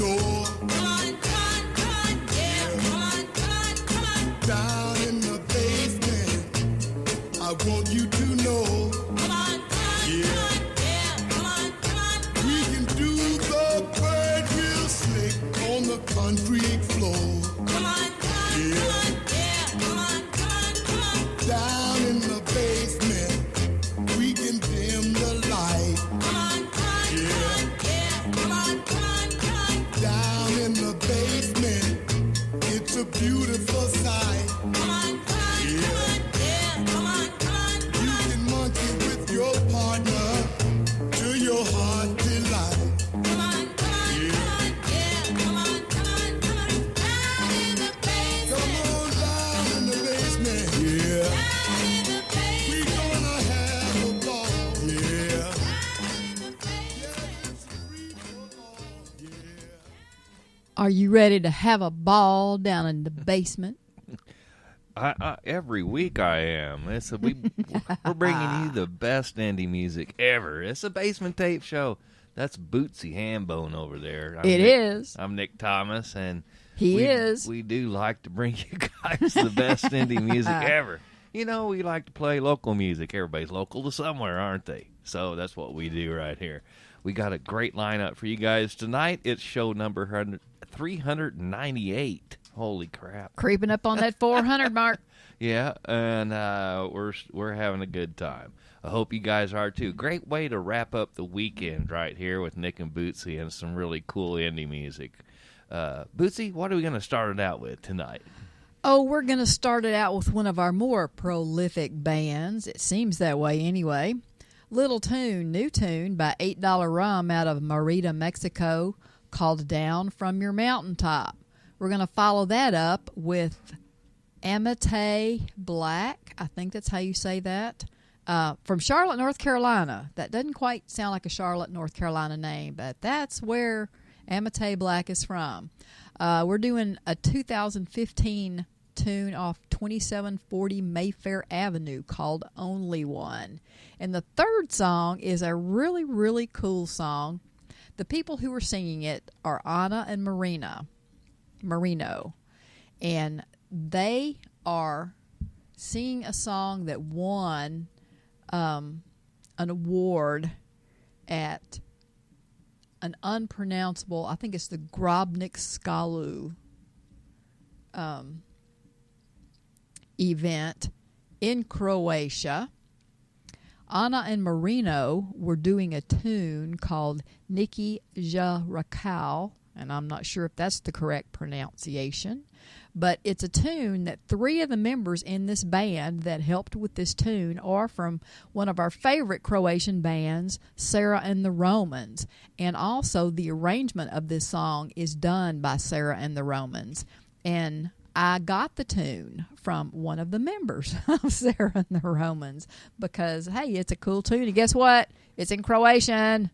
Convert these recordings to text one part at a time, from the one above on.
door. Come on, yeah. Come on. Down in the basement, I want you to know. Come on, yeah. Come on. We can do the bird real slick on the concrete floor. Come on, yeah. Come on. Down in the basement, we can dim the light. Come on, yeah. Come on. Down in the basement, it's a beautiful sight. Come on, yeah. Come on. You can monkey with your partner to your heart delight. Come on, yeah. Come on. Down in the basement. Come on down in the basement, yeah. Down in the basement. We gonna have a ball, yeah. Are you ready to have a ball down in the basement? Every week I am. We're bringing you the best indie music ever. It's a Basement Tape Show. That's Bootsy Hambone over there. I'm Nick Thomas, and we do like to bring you guys the best indie music ever. You know, we like to play local music. Everybody's local to somewhere, aren't they? So that's what we do right here. We got a great lineup for you guys tonight. It's show number 398. Holy crap. Creeping up on that 400 mark. Yeah, and we're having a good time. I hope you guys are too. Great way to wrap up the weekend right here with Nick and Bootsy and some really cool indie music. Bootsy, what are we going to start it out with tonight? Oh, we're going to start it out with one of our more prolific bands. It seems that way anyway. Little tune, new tune by $8 Rum out of Merida, Mexico, called Down From Your Mountaintop. We're going to follow that up with Amittai Blakk. I think that's how you say that. From Charlotte, North Carolina. That doesn't quite sound like a Charlotte, North Carolina name, but that's where Amittai Blakk is from. We're doing a 2015 tune off 2740 Mayfair Avenue called Only One. And the third song is a really, really cool song. The people who are singing it are Anna and Marino. And they are singing a song that won an award at an unpronounceable, I think it's the Grobnik Skalu event in Croatia. Anna and Marino were doing a tune called Niki Rakal, and I'm not sure if that's the correct pronunciation, but it's a tune that three of the members in this band that helped with this tune are from one of our favorite Croatian bands, Sarah and the Romans. And also the arrangement of this song is done by Sarah and the Romans. And I got the tune from one of the members of Sarah and the Romans because, hey, it's a cool tune. And guess what? It's in Croatian.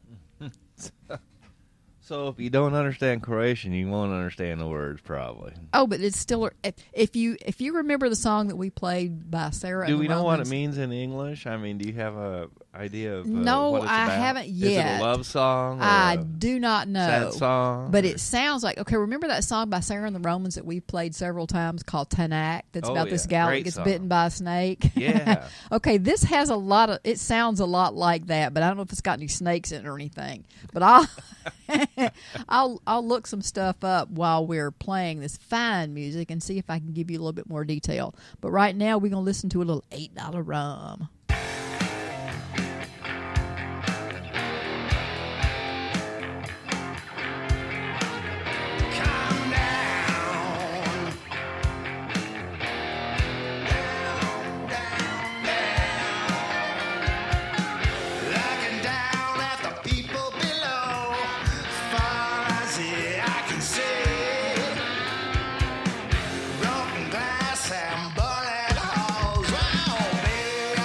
So if you don't understand Croatian, you won't understand the words probably. Oh, but it's still, if you remember the song that we played by Sarah and the Romans. Do we know what it means in English? I mean, do you have a idea of no, what it's I about? haven't yet. Is it a love song? Or I do not know. Sad song? But it sounds like, okay, remember that song by Sarah and the Romans that we've played several times called Tanak? That's about this gal that gets bitten by a snake? Yeah. Okay, this has it sounds a lot like that, but I don't know if it's got any snakes in it or anything. But I'll look some stuff up while we're playing this fine music and see if I can give you a little bit more detail. But right now we're going to listen to a little $8 rum. Broken glass and bullet holes. Oh, big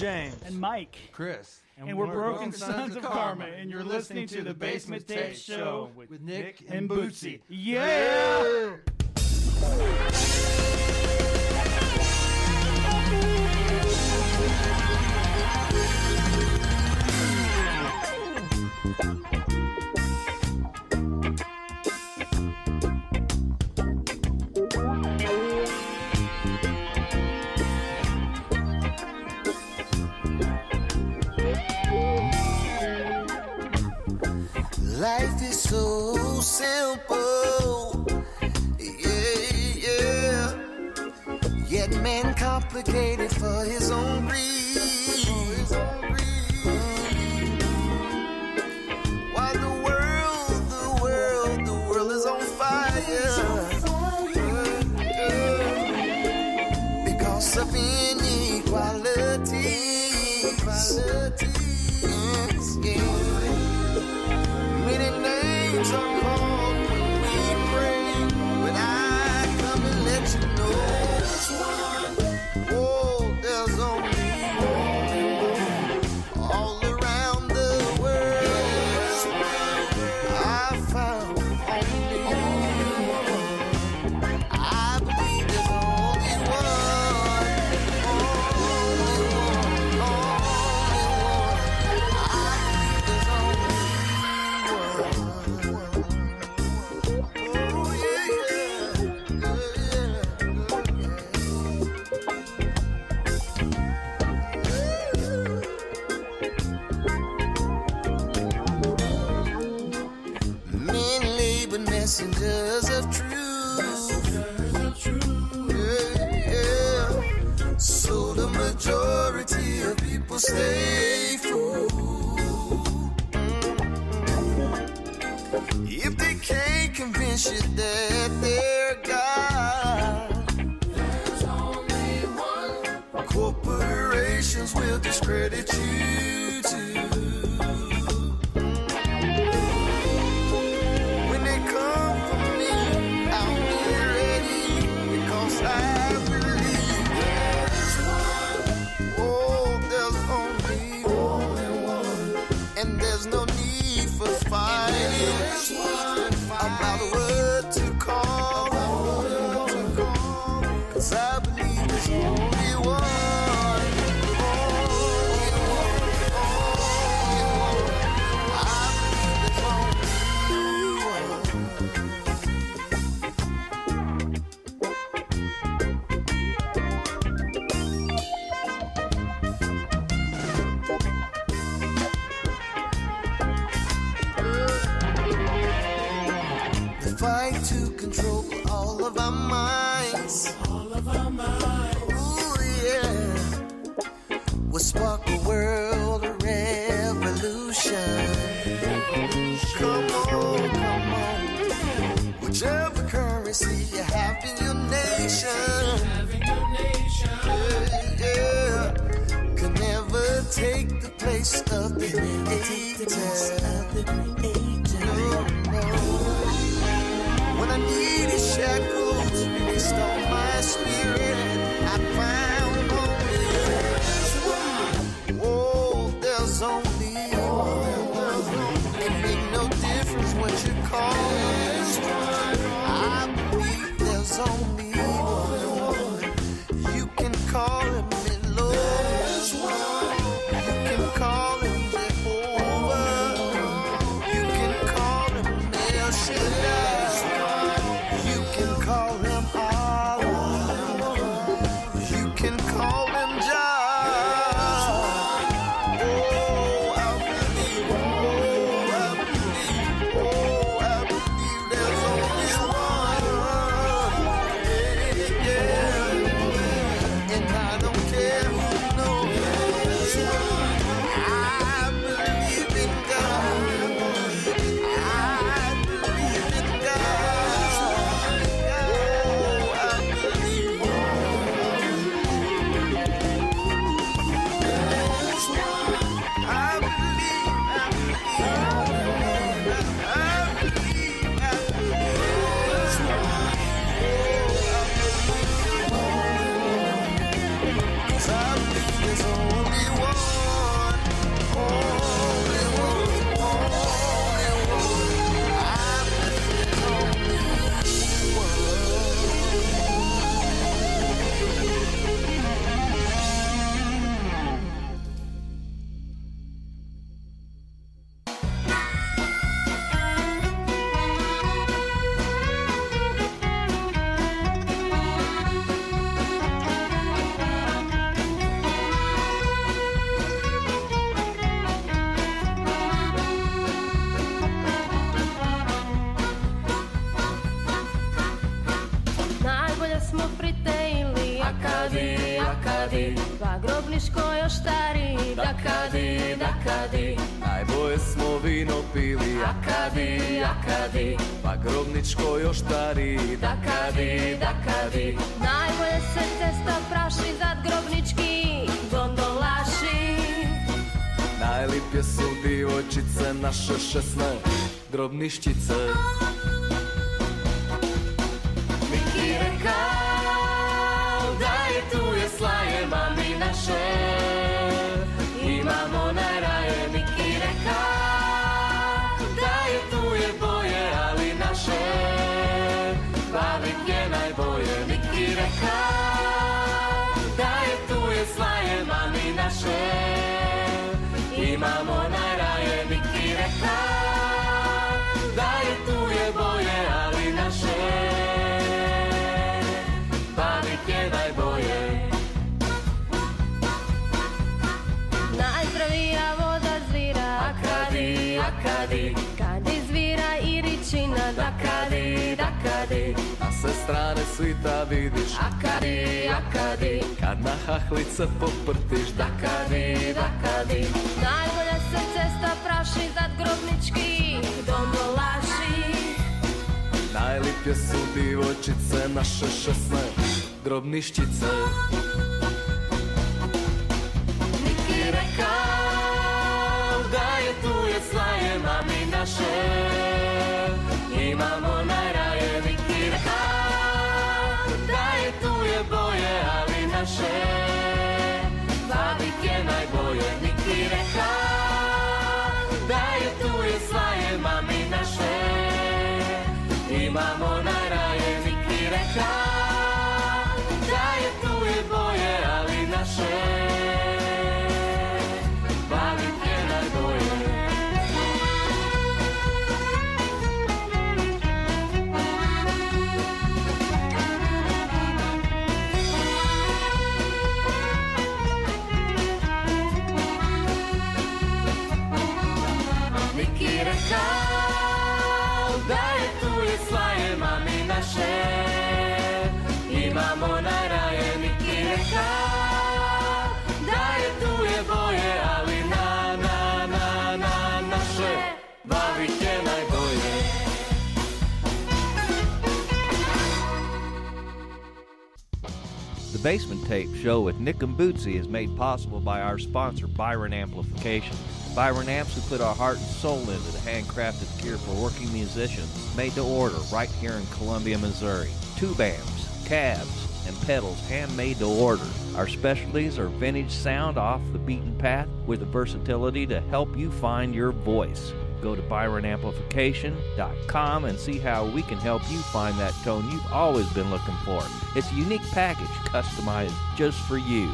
James. And Mike. Chris. And we're Broken Sons of Karma, and you're listening to the Basement Tape Show with Nick and Bootsy. Bootsy. Yeah! Life is so simple, yeah. Yet man complicated for his own greed. While the world is on fire. Because of inequality. Many names are called when we pray, but I come and let you know there's one. Oh, there's only one. All around the world, I found only one. I believe there's only one. Only one. I believe there's only messengers of truth. Yeah. So the majority of people stay fooled. If they can't convince you that they're God, there's only one. Corporations will discredit you too. And there's no need for fighting about what to call. 'Cause I believe there's only one. I believe there's fight to control all of our minds. Ooh, yeah. Will spark a world revolution. Come on. Whichever currency you have in your nation. Yeah. Can never take the place of the creator. No. When I needed shackles released on my spirit, I found only one. Oh, there's only one. It make no difference what you call it. I believe there's only one. You can call him Lord. You can call him Jehovah. You can call him El Shaddai. Call him Allah. You can call him Jah. Oh, I believe. I believe there's only one. smo priteili, akadi, akadi, pa grobničko još stari, dakadi, dakadi, Najbolje smo vino pili, akadi, akadi, pa grobničko još stari, dakadi, dakadi, najbolje se cesta praši zad grobnički gondolaši. Najlipje su divojčice naše šesne grobniščice. Miki rekao da je tu je slaje mami naše, imamo najraje. Miki rekao da je tu je boje, ali naše bavit je najbolje. Miki rekao da je tu je slaje mami naše, imamo najraje. Miki rekao da je tu je boje, ali naše bavit je najbolje. Najzdravija voda zvira, akadi, akadi, kad izvira i ričina, dakadi, dakadi, A sve strane svita vidiš, akadi, akadi, kad na hahlice poprtiš, dakadi, dakadi, najbolje se cesta praši zad grobnički gondolaši. Najlipje su divojčice naše šesne grobniščice. Miki rekao da je tu je slaje mami naše, imamo najraje. Miki rekao da je tu je boje, ali naše bavit je najbolje. Miki rekao da je tu je slaje mami naše, imamo najraje. Miki rekao da je tu je boje, ali naše bavit je najbolje. Miki rekao da je tu je slaje mami naše, imamo najraje. Miki rekao da je tu je boje, ali naše bavit je najbolje. The Basement Tape Show with Nick and Bootsy is made possible by our sponsor, Byron Amplification. Byron Amps, who put our heart and soul into the handcrafted gear for working musicians, made to order right here in Columbia, Missouri. Tube amps, cabs, and pedals handmade to order. Our specialties are vintage sound off the beaten path with the versatility to help you find your voice. Go to ByronAmplification.com and see how we can help you find that tone you've always been looking for. It's a unique package customized just for you.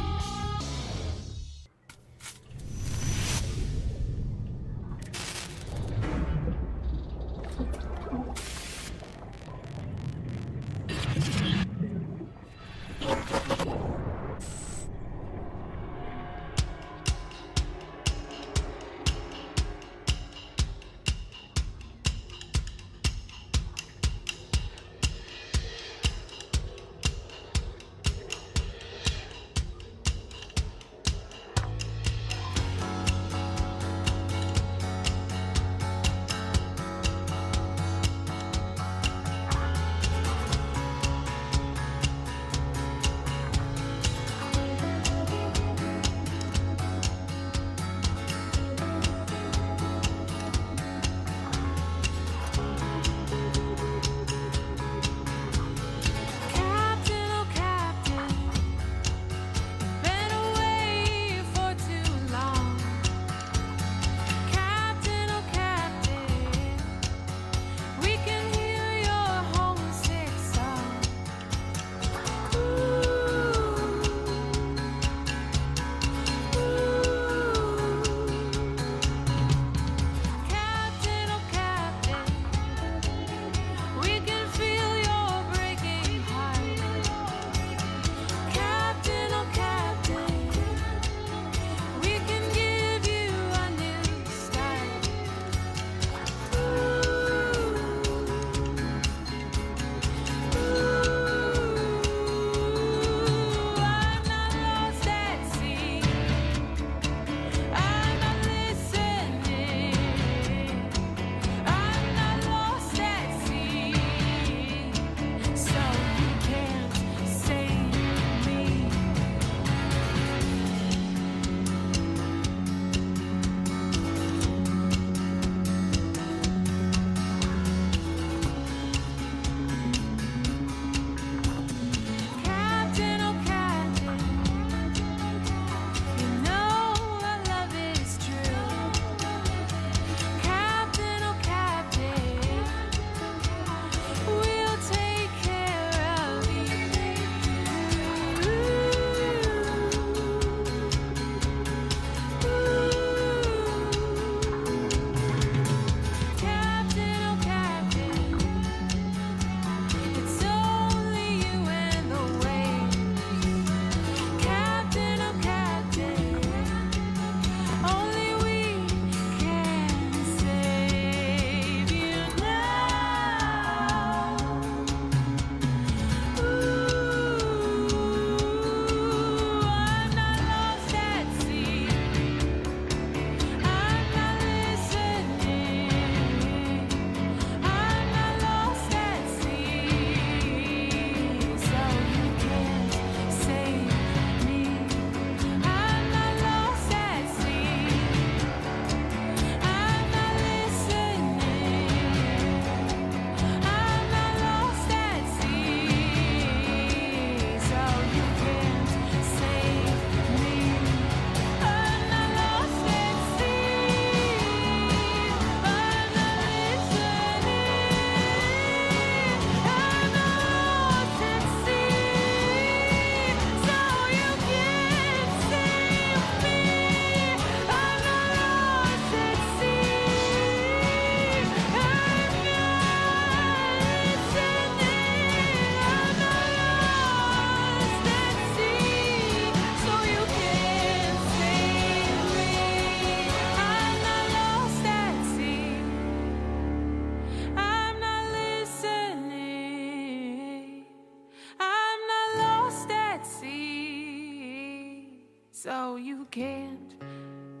can't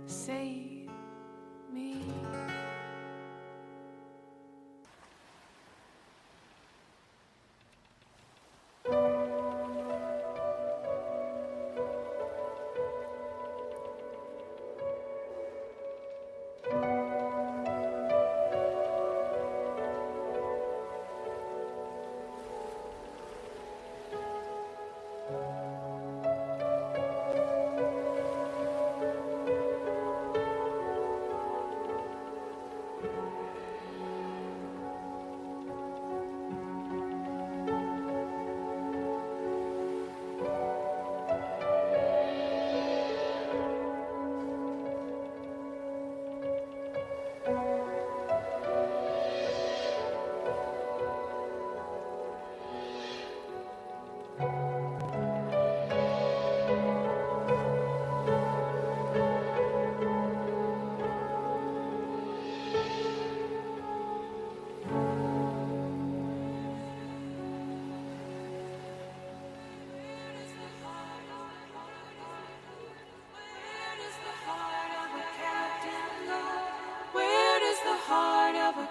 save me.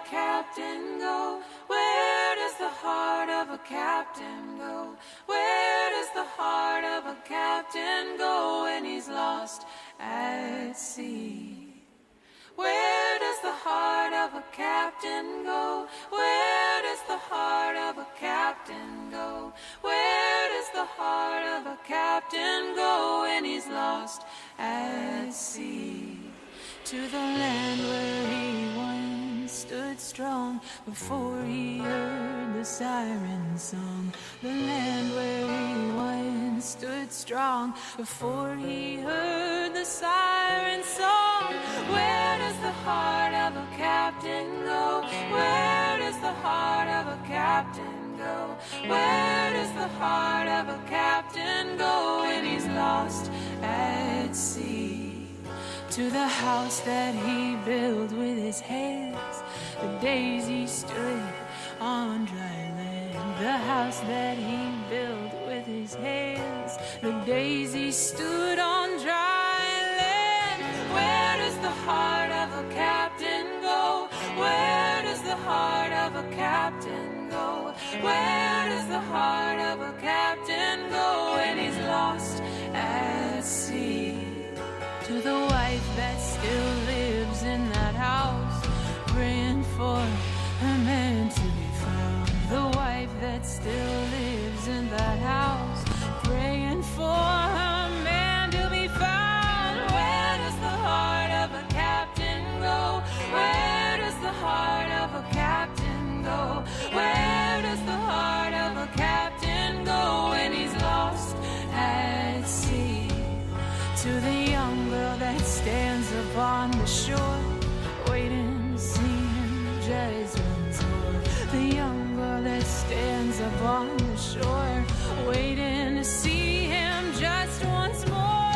Captain go? Where does the heart of a captain go? Where does the heart of a captain go when he's lost at sea? Where does the heart of a captain go? Where does the heart of a captain go? Where does the heart of a captain go when he's lost at sea? To the land where he once stood strong before he heard the siren song. The land where he once stood strong before he heard the siren song. Where does the heart of a captain go? Where does the heart of a captain go? Where does the heart of a captain go when he's lost at sea? To the house that he built with his hands, the days he stood on dry land. The house that he built with his hands, the days he stood on dry land. Where does the heart of a captain go? Where does the heart of a captain go? Where does the heart of a captain go when he's lost at sea? To the wife that still lives in that house, praying for her man to be found. The wife that still lives in that house, praying for her man to be found. Where does the heart of a captain go? Where does the heart of a captain go? Where does the heart of a captain go when he's lost at sea? To the young girl that stands upon the shore, waiting to see him just once more. The young girl that stands upon the shore, waiting to see him just once more.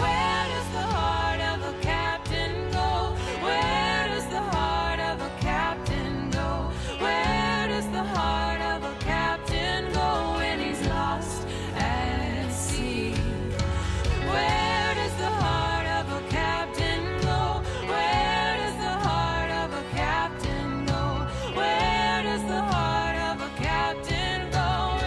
Where does the heart of a captain go? Where does the heart of a captain go? Where does the heart of a captain go when he's lost at sea? Where does the heart of a captain go? Where does the heart of a captain go? Where does the heart of a captain go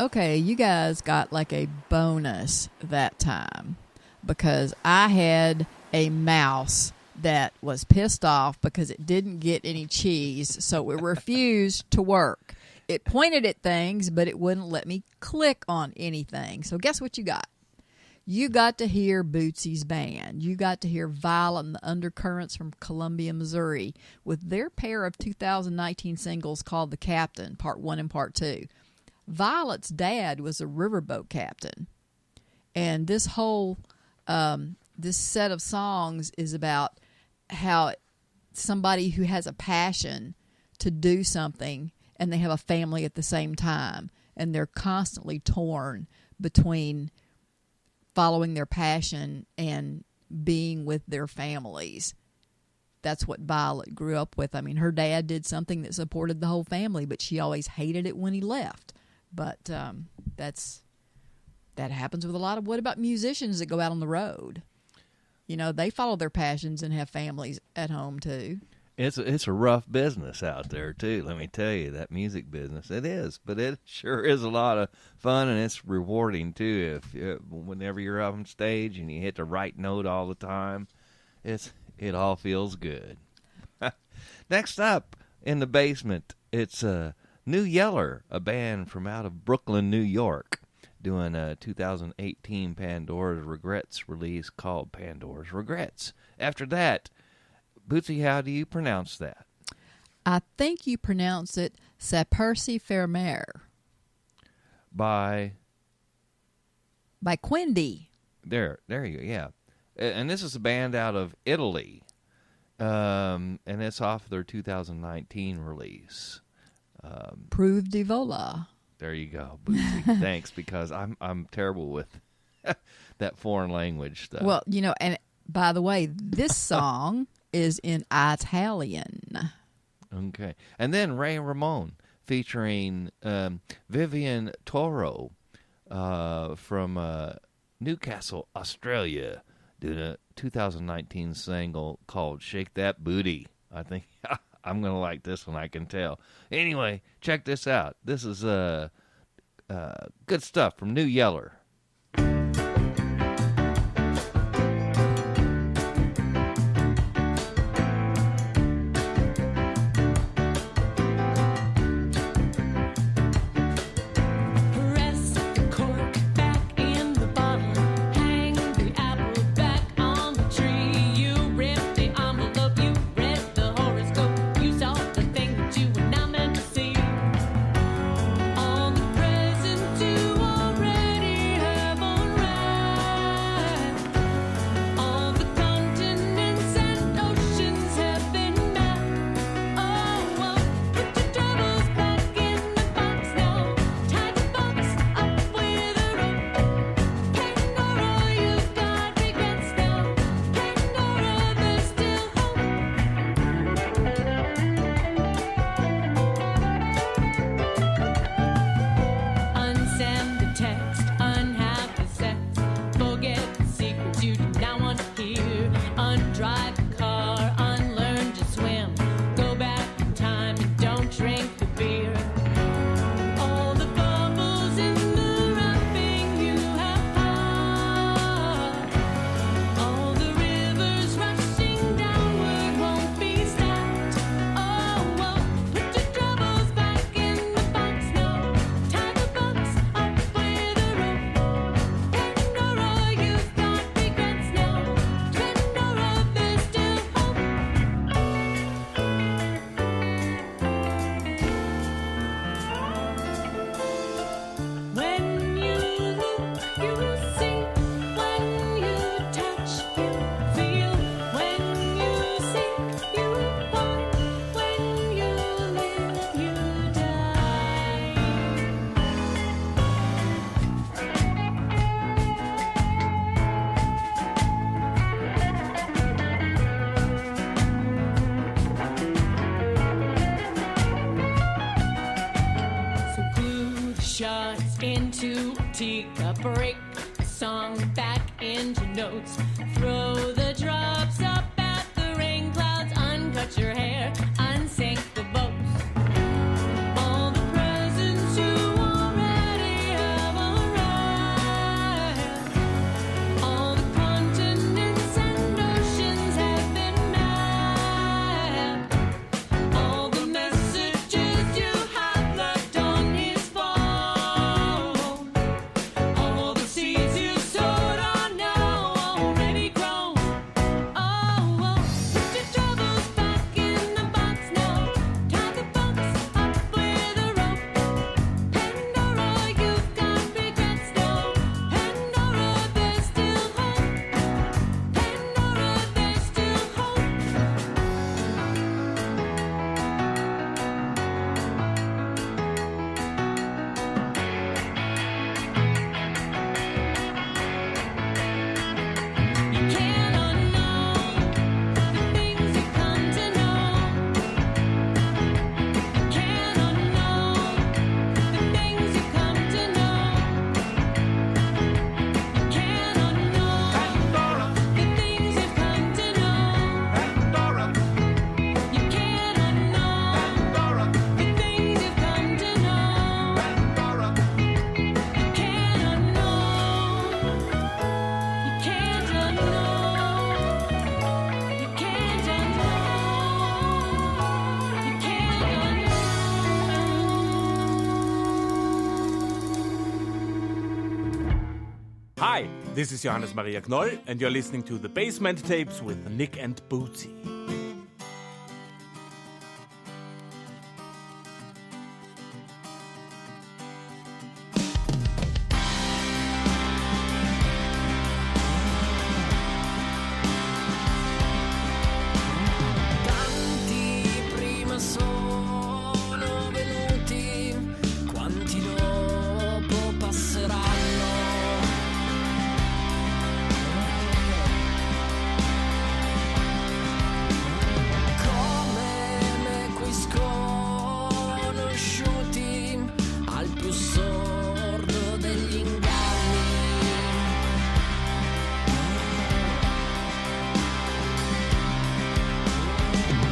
Okay, you guys got like a bonus that time because I had a mouse that was pissed off because it didn't get any cheese, so it refused to work. It pointed at things, but it wouldn't let me click on anything. So guess what you got? You got to hear Bootsy's band. You got to hear Violet and the Undercurrents from Columbia, Missouri, with their pair of 2019 singles called The Captain, Part 1 and Part 2. Violet's dad was a riverboat captain, and this whole this set of songs is about how somebody who has a passion to do something and they have a family at the same time, and they're constantly torn between following their passion and being with their families. That's what Violet grew up with. I mean, her dad did something that supported the whole family, but she always hated it when he left. But that happens with a lot of, what about musicians that go out on the road? You know, they follow their passions and have families at home too. It's a rough business out there too. Let me tell you, that music business. It is, but it sure is a lot of fun, and it's rewarding too. If whenever you're up on stage and you hit the right note all the time, it all feels good. Next up in the basement, it's New Yeller, a band from out of Brooklyn, New York, doing a 2018 Pandora's Regrets release called Pandora's Regrets. After that, Bootsy, how do you pronounce that? I think you pronounce it Sapersi Fermer. By Quindi. There you go, yeah. And this is a band out of Italy, and it's off their 2019 release. Prove di vola. There you go, Bootsy. Thanks, because I'm terrible with that foreign language stuff. Well, you know, and by the way, this song is in Italian. Okay. And then Ramon featuring Vivian Toro from Newcastle, Australia, doing a 2019 single called Shake That Booty. I think I'm going to like this one, I can tell. Anyway, check this out. This is good stuff from New Yeller. Press the cork back in the bottle. Hang the apple back on the tree. You ripped the envelope. You read the horoscope. You saw the thing that you were not meant to see. All the presents you already have unwrapped. All the continents and oceans have been mapped. Oh, well, put your troubles back in the box now. Tie the box up with a rope. Pandora, you've got regrets now. Pandora, there's still hope. Unsend the text, unhave the sex. Forget the secrets you do not want to hear. Undrive the car, unlearn to swim. Go back in time and don't drink the beer. All the bubbles in the wrapping you have caught. All the rivers rushing downward won't be stopped. Oh, well, put your troubles back in the box now. Tie the box up with a rope. Pandora, you've got regrets now. Pandora, there's still hope. When you look, you see. When you touch, you feel. When you sink, you fall. When you live, you die. So glue the shards into a teacup, break the song back into notes, throw the drops up at the rain clouds, uncut your hair, unsink the boats. All the presents you already Hi, this is Johannes Maria Knoll, and you're listening to The Basement Tapes with Nick and Bootsy. Tanti prima sono venuti, quanti dopo passeranno. Come me quei sconosciuti, al più sordo degli inganni.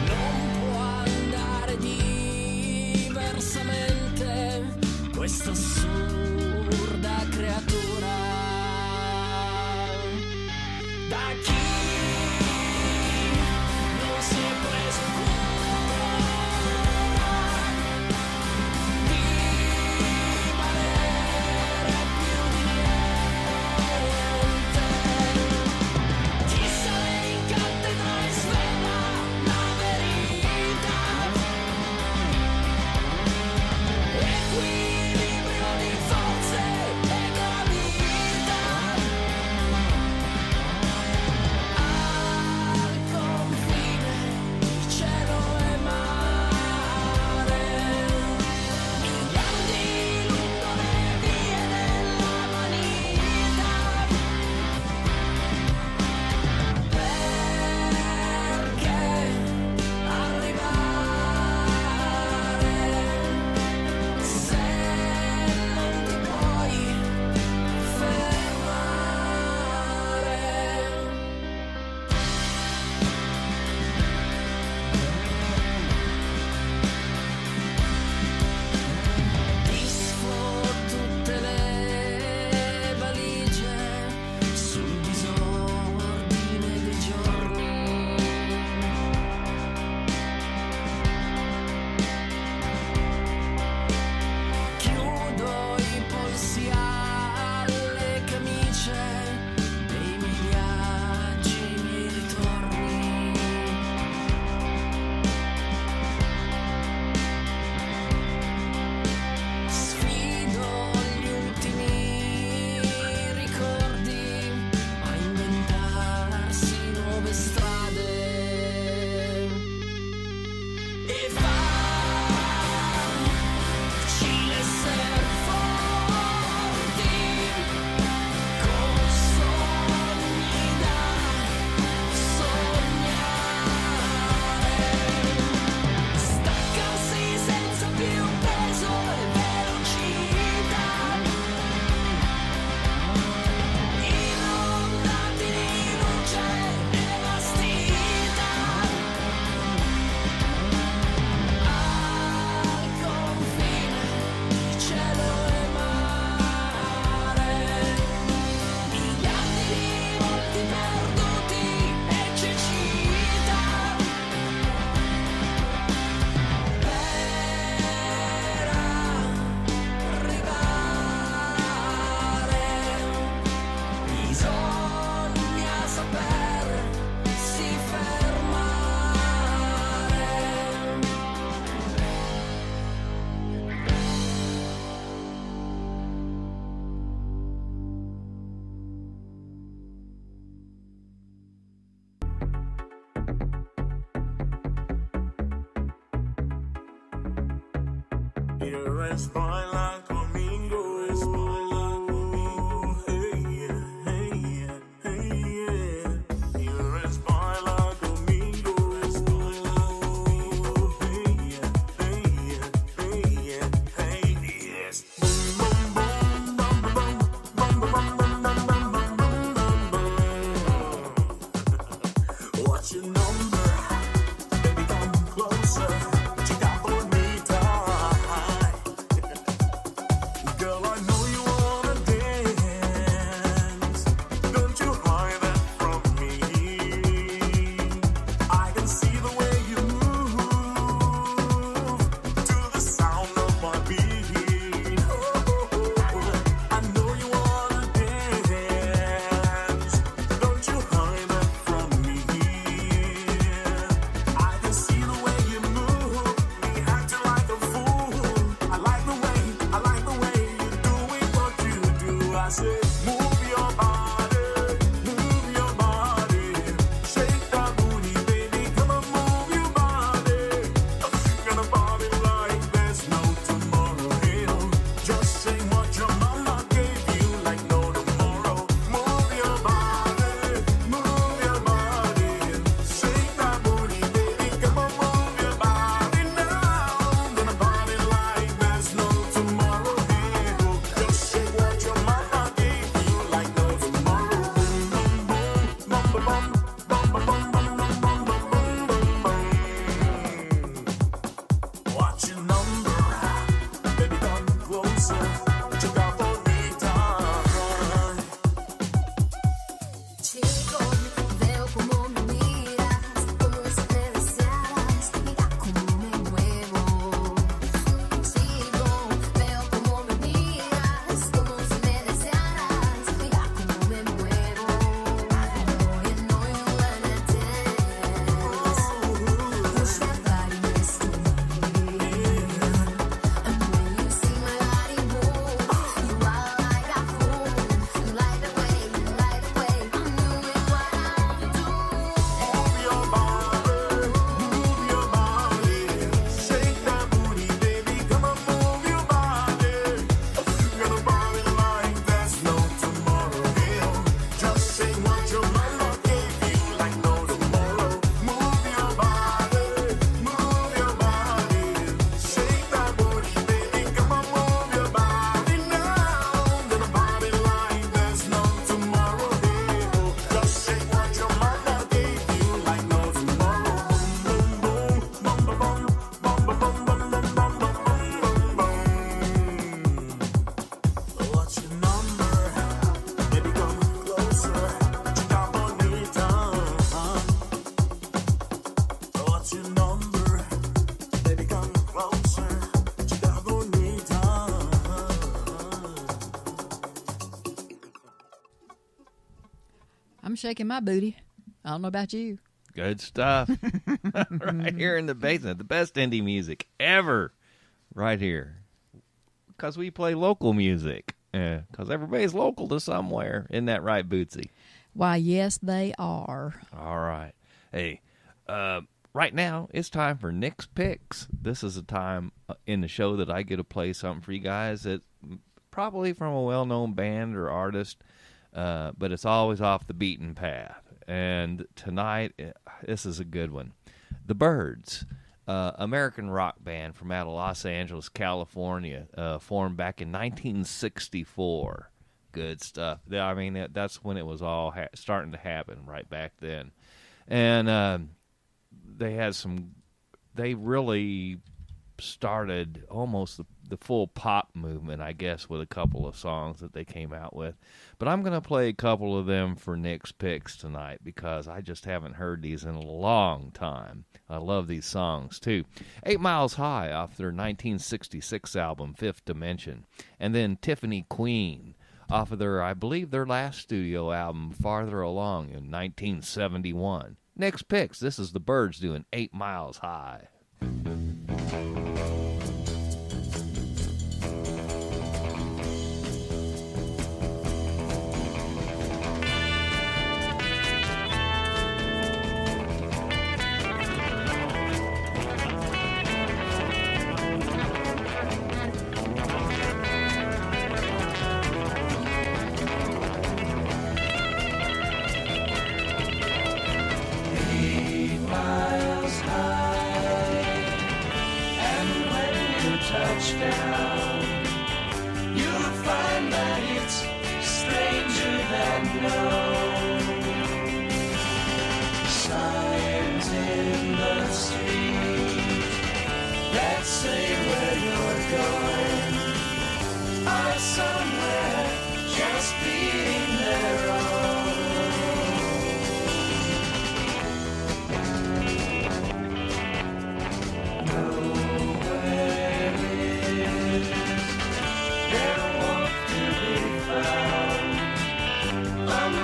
Non può andare diversamente questa assurda creatura. Da chi non si è preso cura di valere più di niente. Chi sale in cattedra e svela la verità. Equilibrio di forze e gravità. Al confine di cielo e mare, miliardi lungo le vie dell'umanità. Perché arrivare se non ti puoi fermare? Disfo tutte le valigie sul disordine dei giorni. Chiudo i polsi alle camicie dei miei viaggi e i miei ritorni. Sfido gli ultimi ricordi a inventarsi nuove strade e farci l'essere forti con sogni da sognare. Staccarsi senza più peso e velocità, inondati di luce e vastità. Al confine di cielo e mare, miliardi di volti perduti e cecità. Per arrivare bisogna sapersi fermare. You're as fine like flamingo. Hey, yeah, hey, yeah, hey, yeah. You're as fine like flamingo. Hey, yeah, hey, yeah, hey, yeah, hey, yes. Boom, boom, boom, boom, boom, boom, boom, boom, boom, boom, boom, boom, boom. What's your number? Baby, come closer. What you got for me tonight? Girl, I know you wanna dance. Don't you hide that from me. I can see the way you move to the sound of my beat. I know you wanna dance. I say, move your body, move your body. Shake that booty, baby, come on, move your body. Gonna party like there's no tomorrow. Hey, oh, just say what your mama gave you like no tomorrow. Move your body, move your body. Shake that booty, baby, come on, move your body now. Gonna party like there's no tomorrow. Hey, oh, just say what your mama gave you like no tomorrow. Boom, boom, boom, bum, bum, bum, bum, bum, bum, bum, bum, bum, bum. Watch your number, baby, come closer. Check out Bonita. Chico, veo como me miras, como me deseas, mira cómo me muevo. Chico, veo como me miras, como si me desearas, mira cómo me muevo. I know you wanna dance. Push that body next to me. And when you see my body move, you are like a fool. Light the way, light the way. I'm doing what I do. Move your body, move your body. Shake that booty, baby, come on, move your body. Gonna party like there's no tomorrow. Hey, oh, just say what your mama gave you like no tomorrow. Move your body, move your body. Shake that booty, baby, come on, move your body now. Gonna party like there's no tomorrow. Hey, oh, just say what your mama gave you like no tomorrow. Boom, boom, boom, bum, bum, bum, bum, bum, bum, bum, bum, bum, bum, bum. What's your number? Baby, come closer. Chica bonita. What's your number? Baby, come closer. Chica bonita. I'm shaking my booty. I don't know about you. Good stuff. Right here in the basement. The best indie music ever. Right here. Because we play local music. Because everybody's local to somewhere. Isn't that right, Bootsy? Why, yes, they are. All right. Hey, right now it's time for Nick's Picks. This is a time in the show that I get to play something for you guys that probably from a well-known band or artist, but it's always off the beaten path. And tonight, this is a good one. The Byrds, American rock band from out of Los Angeles, California, formed back in 1964. Good stuff. I mean, that's when it was all starting to happen, right back then. And they had they really started almost the full pop movement, I guess, with a couple of songs that they came out with. But I'm going to play a couple of them for Nick's Picks tonight because I just haven't heard these in a long time. I love these songs, too. 8 Miles High off their 1966 album, Fifth Dimension. And then Tiffany Queen off of I believe their last studio album, Farther Along, in 1971. Nick's Picks, this is the Byrds doing 8 Miles High. I'm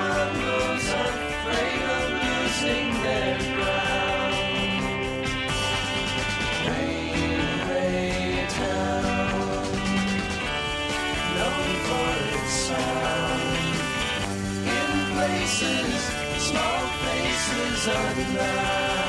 faces, small faces undone.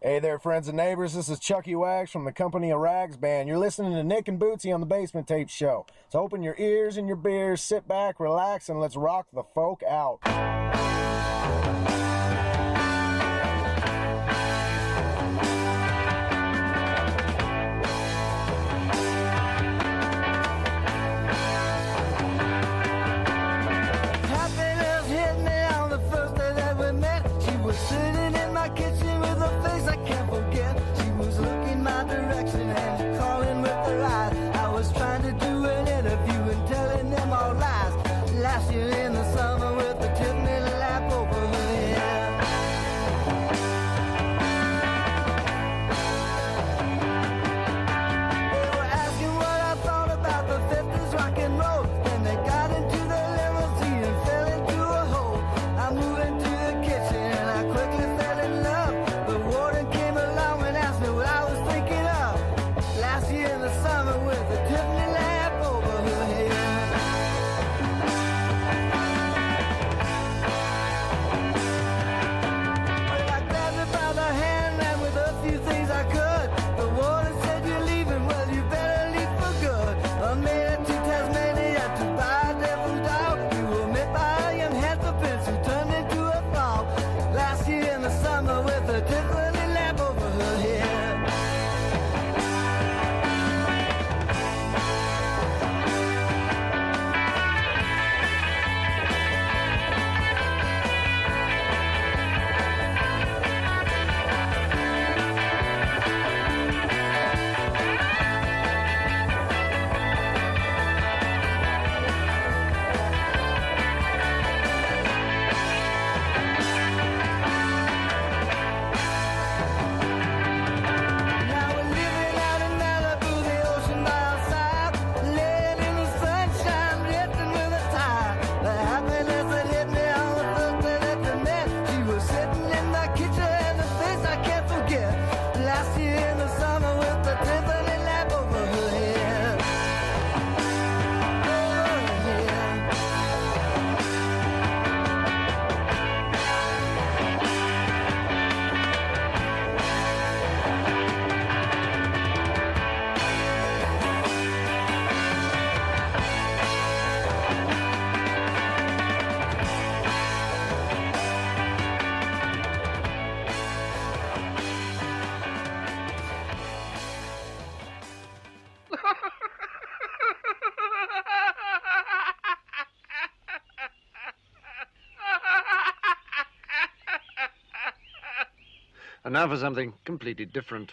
Hey there, friends and neighbors. This is Chucky Wags from the Company of Rags Band. You're listening to Nick and Bootsy on the Basement Tape Show. So open your ears and your beers, sit back, relax, and let's rock the folk out. Happiness hit me on the first day that we met. She was sitting in my kitchen with a face I can't forget. She was looking my direction and calling with her eyes. I was trying to do an interview and telling them all lies. Last year in the summer with the tip And now for something completely different.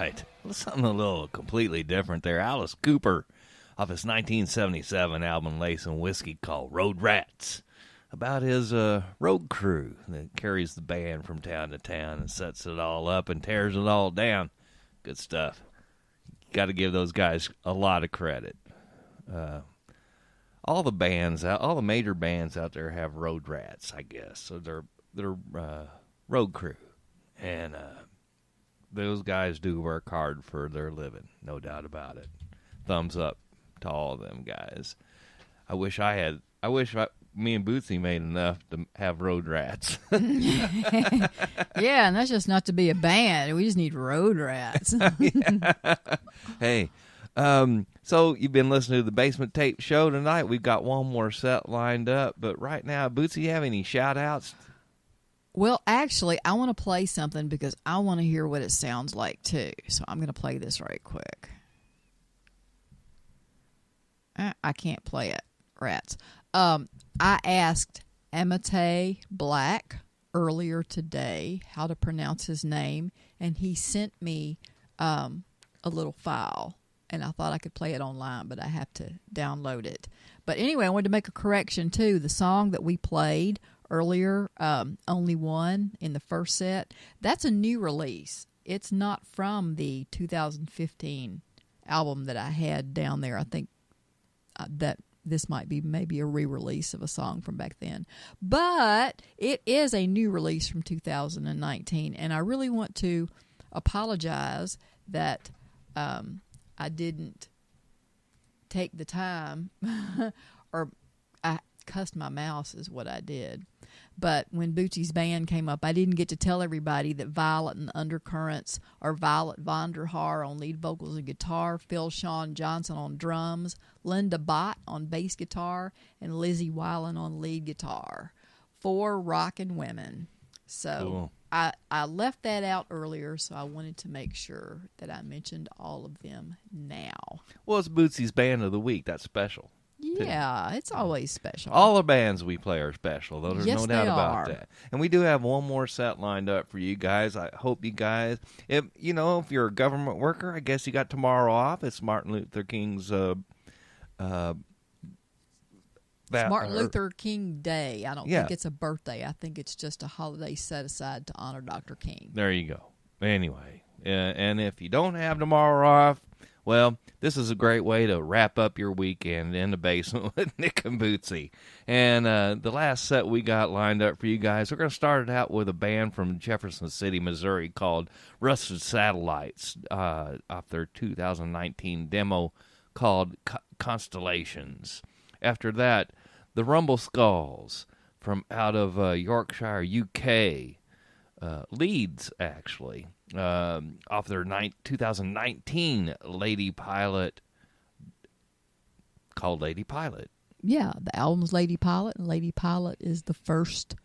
right. Something a little completely different there. Alice Cooper off his 1977 album Lace and Whiskey called Road Rats. about his road crew that carries the band from town to town and sets it all up and tears it all down. Good stuff. Got to give those guys a lot of credit. All the major bands out there have road rats, I guess. So they're road crew, and those guys do work hard for their living, no doubt about it. Thumbs up to all of them guys. I wish me and Bootsy made enough to have road rats. Yeah, and that's just not to be a band. We just need road rats. Hey, so you've been listening to the Basement Tape Show tonight. We've got one more set lined up, but right now, Bootsy, you have any shout-outs? Well, actually, I want to play something because I want to hear what it sounds like, too. So I'm going to play this right quick. I can't play it. Rats. I asked Amittai Blakk earlier today how to pronounce his name, and he sent me a little file, and I thought I could play it online, but I have to download it. But anyway, I wanted to make a correction, too. The song that we played earlier, Only One, in the first set, that's a new release. It's not from the 2015 album that I had down there. I think that this might be maybe a re-release of a song from back then. But it is a new release from 2019, and I really want to apologize that I didn't take the time or I cussed my mouse is what I did. But when Bootsy's band came up, I didn't get to tell everybody that Violet and the Undercurrents are Violet von der Haar on lead vocals and guitar, Phil Sean Johnson on drums, Linda Bott on bass guitar, and Lizzie Weiland on lead guitar. 4 rockin' women. So cool. I left that out earlier, so I wanted to make sure that I mentioned all of them now. Well, it's Bootsy's Band of the Week. That's special. Yeah, it's always special. All the bands we play are special, though. There's yes, no doubt about are. that. And we do have one more set lined up for you guys. I hope you guys, if you're a government worker, I guess you got tomorrow off. It's Martin Luther King's Martin Luther King Day. I don't think it's a birthday. I think it's just a holiday set aside to honor Dr. King. There you go. Anyway, and if you don't have tomorrow off, well, this is a great way to wrap up your weekend in the basement with Nick and Bootsy. And the last set we got lined up for you guys, we're going to start it out with a band from Jefferson City, Missouri called Rusted Satellites off their 2019 demo called Constellations. After that, the Rumble Skulls from out of Yorkshire, UK, Leeds, actually. Off their 2019 Lady Pilot, called Lady Pilot. Yeah, the album's Lady Pilot, and Lady Pilot is the first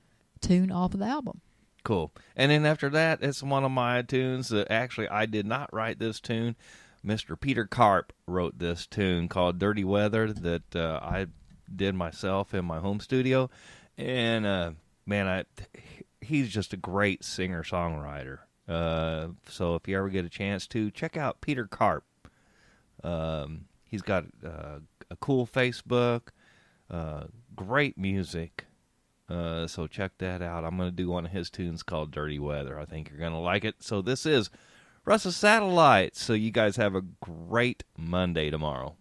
tune off of the album. Cool. And then after that, it's one of my tunes that actually I did not write this tune. Mr. Peter Karp wrote this tune called Dirty Weather that I did myself in my home studio. And, he's just a great singer-songwriter. So if you ever get a chance to, check out Peter Karp. He's got a cool Facebook, great music. So check that out. I'm going to do one of his tunes called Dirty Weather. I think you're going to like it. So this is Rusted Satellites. So you guys have a great Monday tomorrow.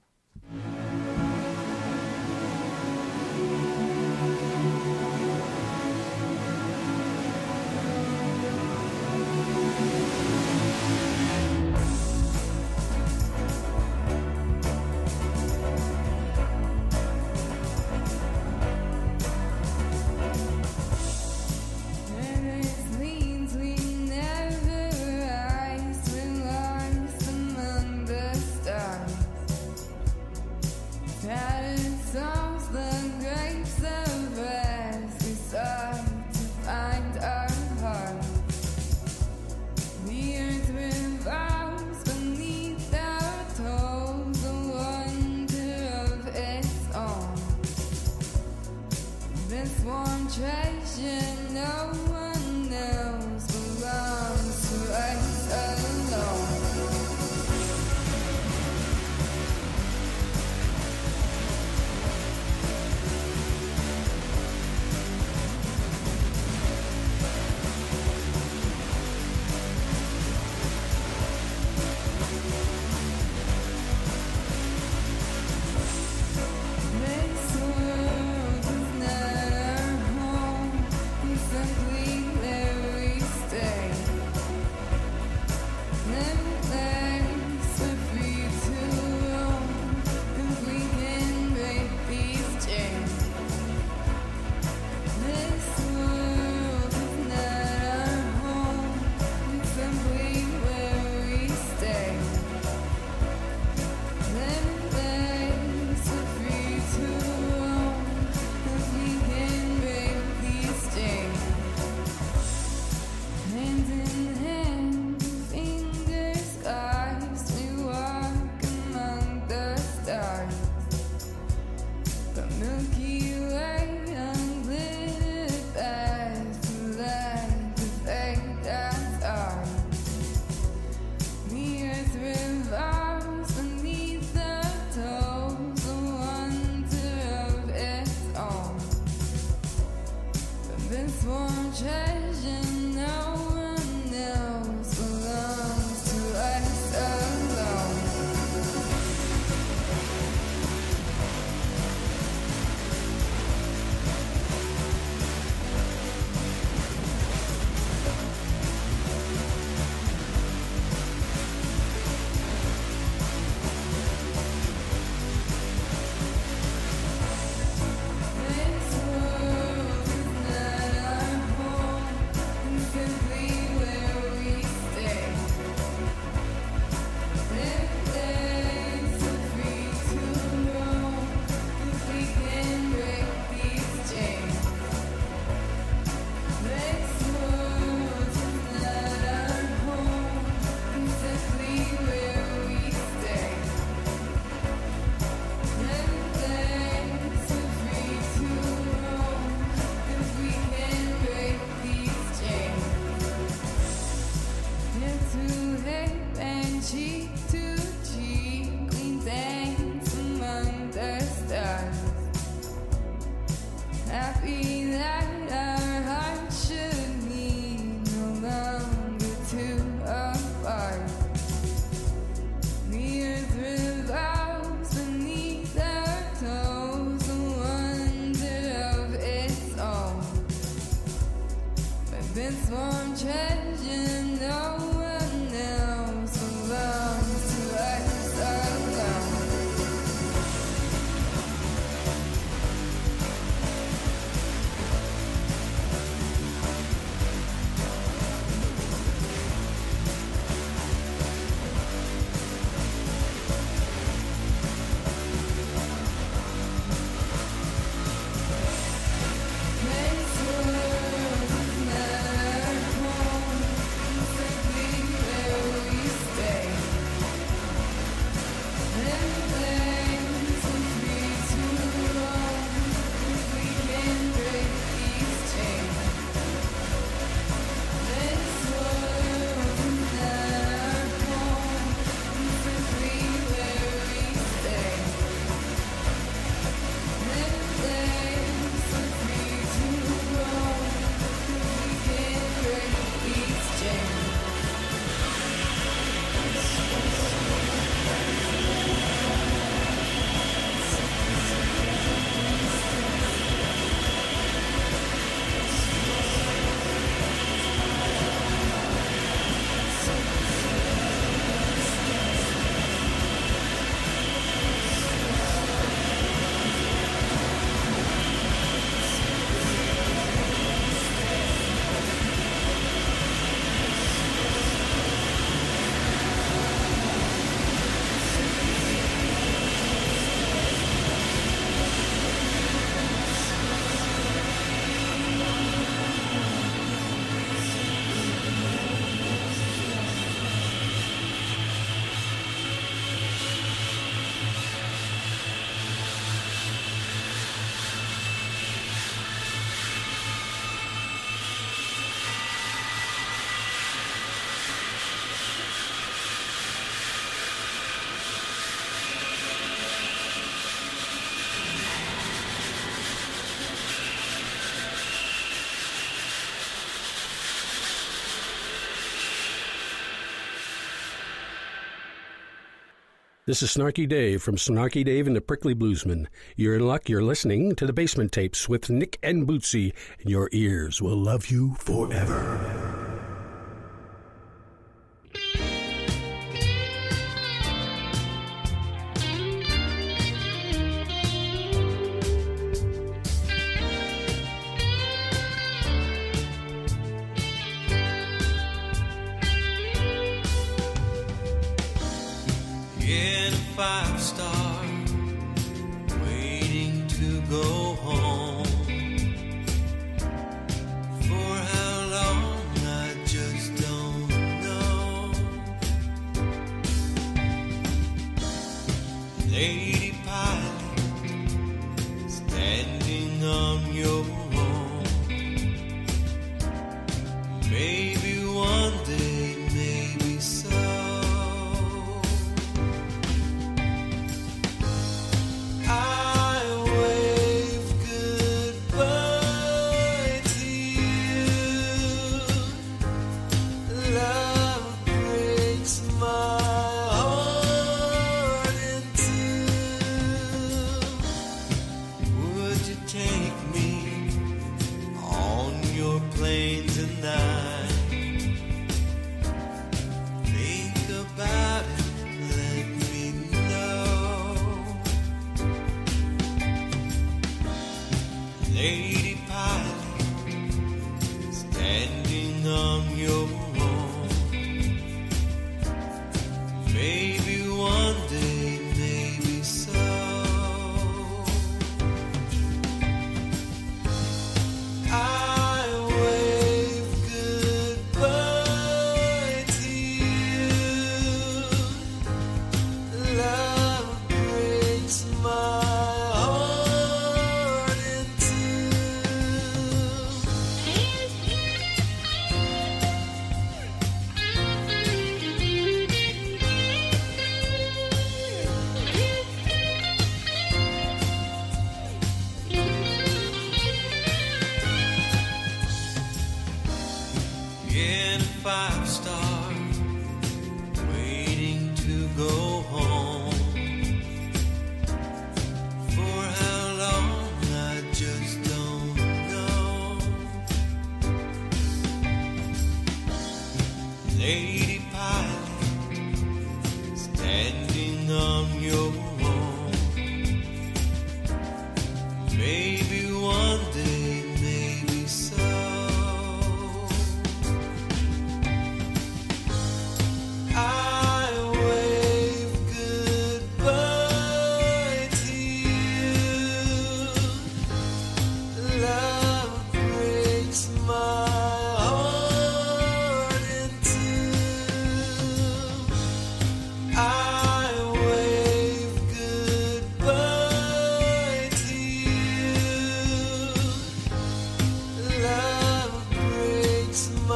This is Snarky Dave from Snarky Dave and the Prickly Bluesman. You're in luck. You're listening to the Basement Tapes with Nick and Bootsy, and your ears will love you forever. In a 5-star, waiting to go home. For how long I just don't know. Lady pilot, standing on your own. Maybe one day, maybe so. Lady pilot, standing on your own. Maybe one day, maybe so. I wave goodbye to you. Love breaks my in a 5-star, waiting to go home. For how long I just don't know. Lady pilot, standing on your own. Maybe one day, maybe so. I wave goodbye to you. Love breaks my heart in two. I wave goodbye to you. Love breaks my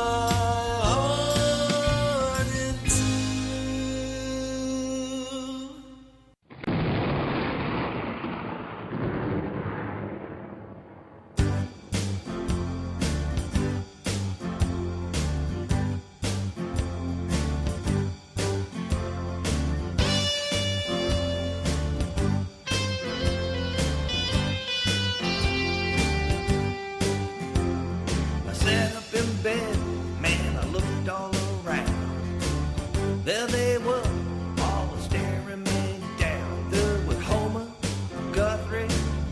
heart in two. I sat up in bed, man, I looked all around. There they were, all staring me down. There was Homer, Guthrie,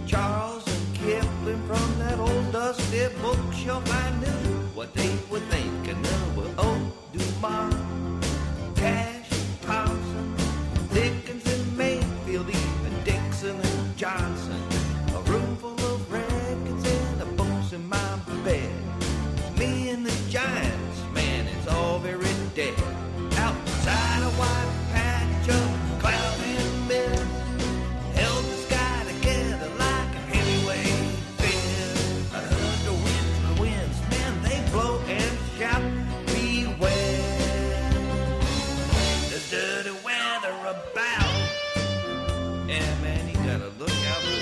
Charles, and Kipling from that old dusty bookshelf. I knew what they were thinking. There were Old Dumas, Cash, Thompson, Dickens, and Mayfield, even Dixon and Johnson. A room full of records and the books in my bed. Me and the Giants, man, it's all very dead. Outside a white patch of cloud and mist held the sky together like a heavyweight fist. I heard the winds, man, they blow and shout, beware. There's dirty weather about. Yeah, man, you gotta look out for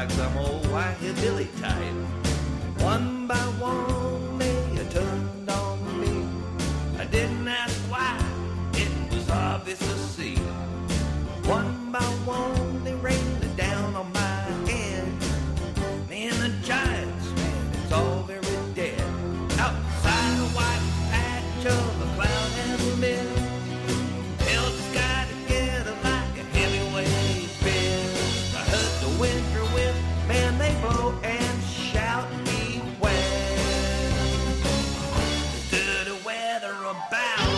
like some old white hillbilly type. One by one they turned on me. I didn't ask why, it was obvious to see. One by one they rained it down on my head. Man, the giants, man, it's all very dead. Outside a white patch of a cloud and mist, held the sky together like a heavyweight fist. I heard the winter wind, man, they blow and shout me west. Dirty weather about.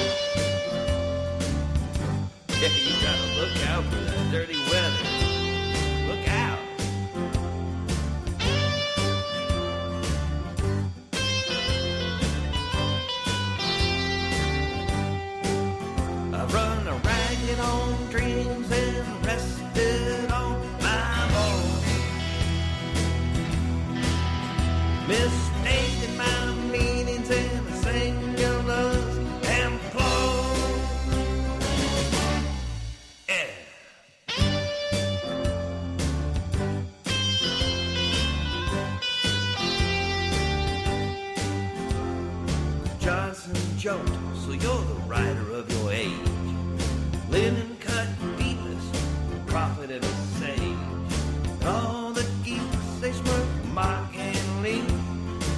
Yeah, you gotta look out for that dirty weather. Look out. I've run a ragged on dreams and rested on my bones. Mistaken my meanings in the singulars and flows. Yeah. Johnson Jolt, so you're the writer of your age. Linen cut deepest, prophet and a sage. And all the geeks, they smirk, mock, and lean.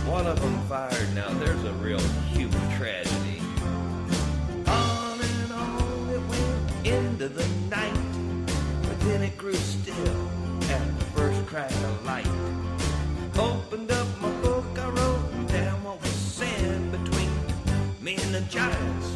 One of them fired, now there's a real human tragedy. On and on it went into the night, but then it grew still at the first crack of light. Opened up my book, I wrote down what was said between me and the giants.